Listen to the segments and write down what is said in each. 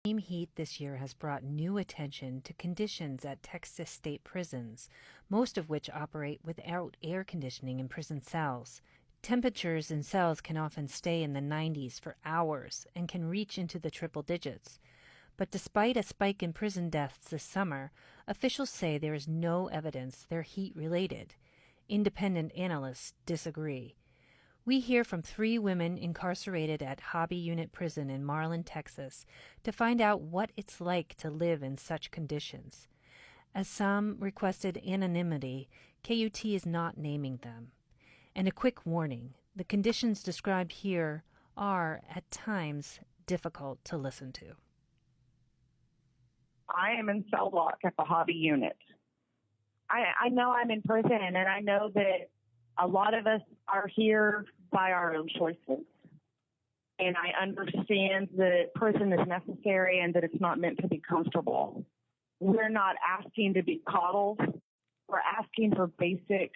Extreme heat this year has brought new attention to conditions at Texas state prisons, most of which operate without air conditioning in prison cells. Temperatures in cells can often stay in the 90s for hours and can reach into the triple digits. But despite a spike in prison deaths this summer, officials say there is no evidence they're heat-related. Independent analysts disagree. We hear from 3 women incarcerated at Hobby Unit Prison in Marlin, Texas, to find out what it's like to live in such conditions. As some requested anonymity, KUT is not naming them. And a quick warning, the conditions described here are, at times, difficult to listen to. I am in cell block at the Hobby Unit. I know I'm in prison, and I know that a lot of us are here by our own choices. And I understand that prison is necessary and that it's not meant to be comfortable. We're not asking to be coddled. We're asking for basic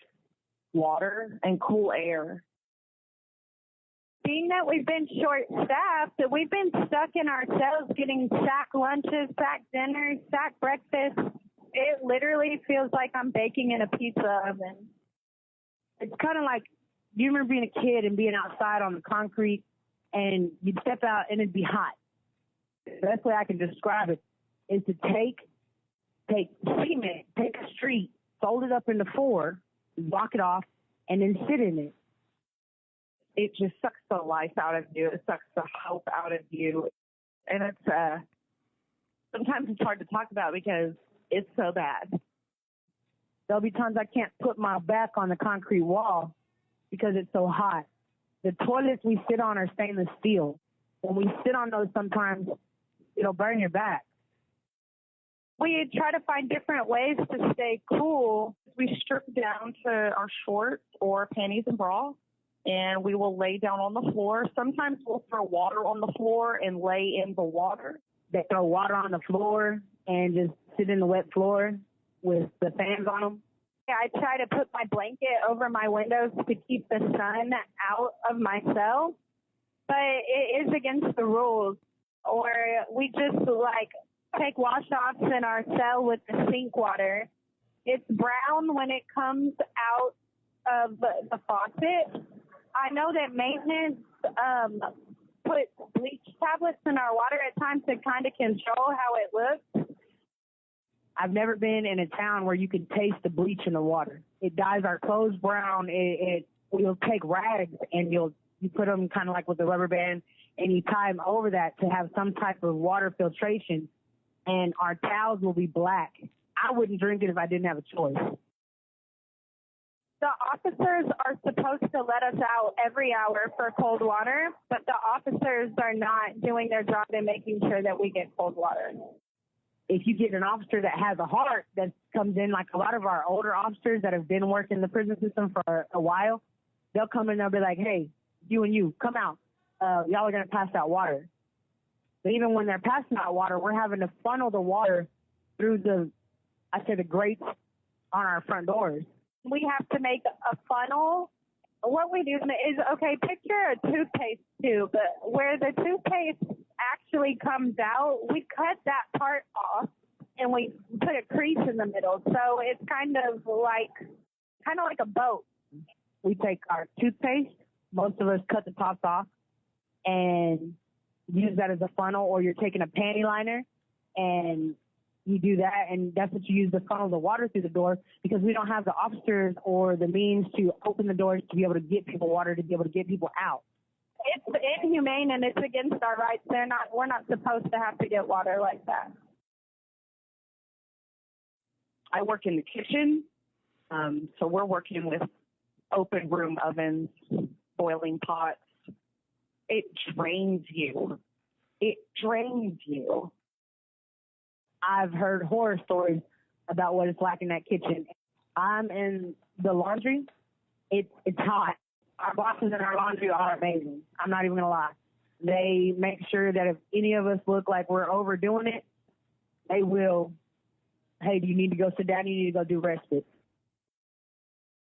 water and cool air. Being that we've been short-staffed, that we've been stuck in our cells getting sack lunches, sack dinners, sack breakfast, it literally feels like I'm baking in a pizza oven. It's kind of like, you remember being a kid and being outside on the concrete and you'd step out and it'd be hot. The best way I can describe it is to take cement, take a street, fold it up into 4, block it off, and then sit in it. It just sucks the life out of you. It sucks the hope out of you. And it's sometimes it's hard to talk about because it's so bad. There'll be times I can't put my back on the concrete wall because it's so hot. The toilets we sit on are stainless steel. When we sit on those, sometimes it'll burn your back. We try to find different ways to stay cool. We strip down to our shorts or panties and bra, and we will lay down on the floor. Sometimes we'll throw water on the floor and lay in the water. They throw water on the floor and just sit in the wet floor with the fans on them. Yeah, I try to put my blanket over my windows to keep the sun out of my cell, but it is against the rules. Or we just take wash-offs in our cell with the sink water. It's brown when it comes out of the faucet. I know that maintenance put bleach tablets in our water at times to kind of control how it looks. I've never been in a town where you could taste the bleach in the water. It dyes our clothes brown. You'll take rags and you put them kind of like with the rubber band and you tie them over that to have some type of water filtration, and our towels will be black. I wouldn't drink it if I didn't have a choice. The officers are supposed to let us out every hour for cold water, but the officers are not doing their job in making sure that we get cold water. If you get an officer that has a heart that comes in, like a lot of our older officers that have been working the prison system for a while, they'll come in and they'll be like, hey, you and you, come out. Y'all are going to pass out water. But even when they're passing out water, we're having to funnel the water through the grates on our front doors. We have to make a funnel. What we do is, picture a toothpaste tube, where the toothpaste actually comes out, we cut that part off and we put a crease in the middle. So it's kind of like a boat. We take our toothpaste, most of us cut the tops off and use that as a funnel, or you're taking a panty liner and you do that, and that's what you use to funnel the water through the door, because we don't have the officers or the means to open the doors to be able to get people water, to be able to get people out. It's inhumane and it's against our rights. We're not supposed to have to get water like that. I work in the kitchen, so we're working with open room ovens, boiling pots. It drains you. It drains you. I've heard horror stories about what it's like in that kitchen. I'm in the laundry. It's hot. Our bosses in our laundry are amazing. I'm not even going to lie. They make sure that if any of us look like we're overdoing it, they will, hey, do you need to go sit down? You need to go do respite.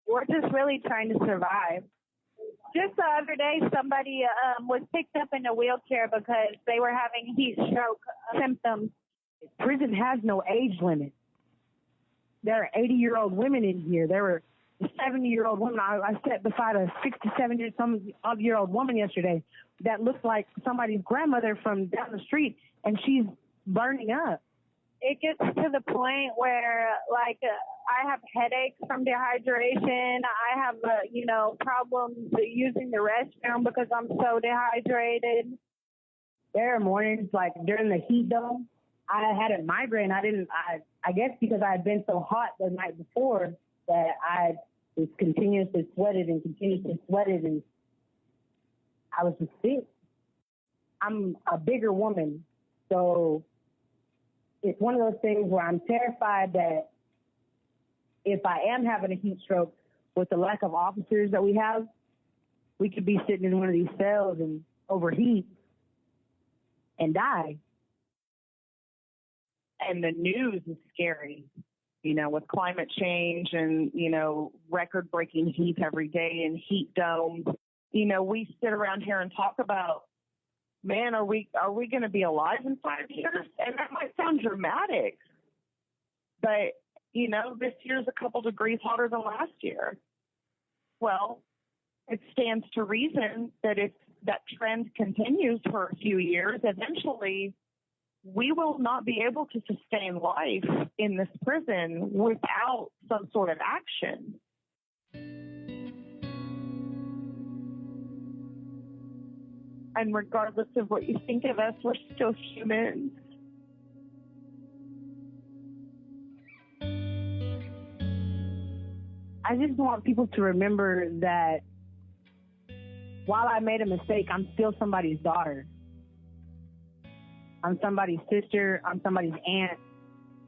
We're just really trying to survive. Just the other day, somebody was picked up in a wheelchair because they were having heat stroke symptoms. Prison has no age limit. There are 80-year-old women in here. There were 70-year-old women. I sat beside a 67-year-old woman yesterday that looked like somebody's grandmother from down the street, and she's burning up. It gets to the point where, like, I have headaches from dehydration. I have, problems using the restroom because I'm so dehydrated. There are mornings, like, during the heat dome, I had a migraine. I guess because I had been so hot the night before that I was continuously sweated, and I was just sick. I'm a bigger woman, so it's one of those things where I'm terrified that if I am having a heat stroke with the lack of officers that we have, we could be sitting in one of these cells and overheat and die. And the news is scary, with climate change and, record-breaking heat every day and heat domes. We sit around here and talk about, man, are we going to be alive in 5 years? And that might sound dramatic, but, this year's a couple degrees hotter than last year. Well, it stands to reason that if that trend continues for a few years, eventually we will not be able to sustain life in this prison without some sort of action. And regardless of what you think of us, we're still humans. I just want people to remember that while I made a mistake, I'm still somebody's daughter. I'm somebody's sister. I'm somebody's aunt.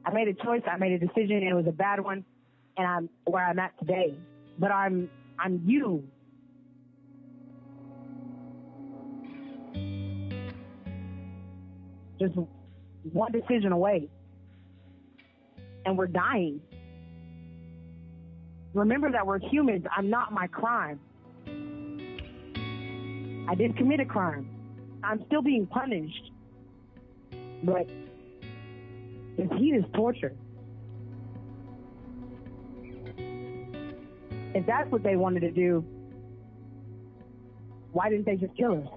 I made a choice. I made a decision, and it was a bad one, and I'm where I'm at today. But I'm you. Just one decision away, and we're dying. Remember that we're humans. I'm not my crime. I did commit a crime. I'm still being punished. But this heat is torture. If that's what they wanted to do, why didn't they just kill us?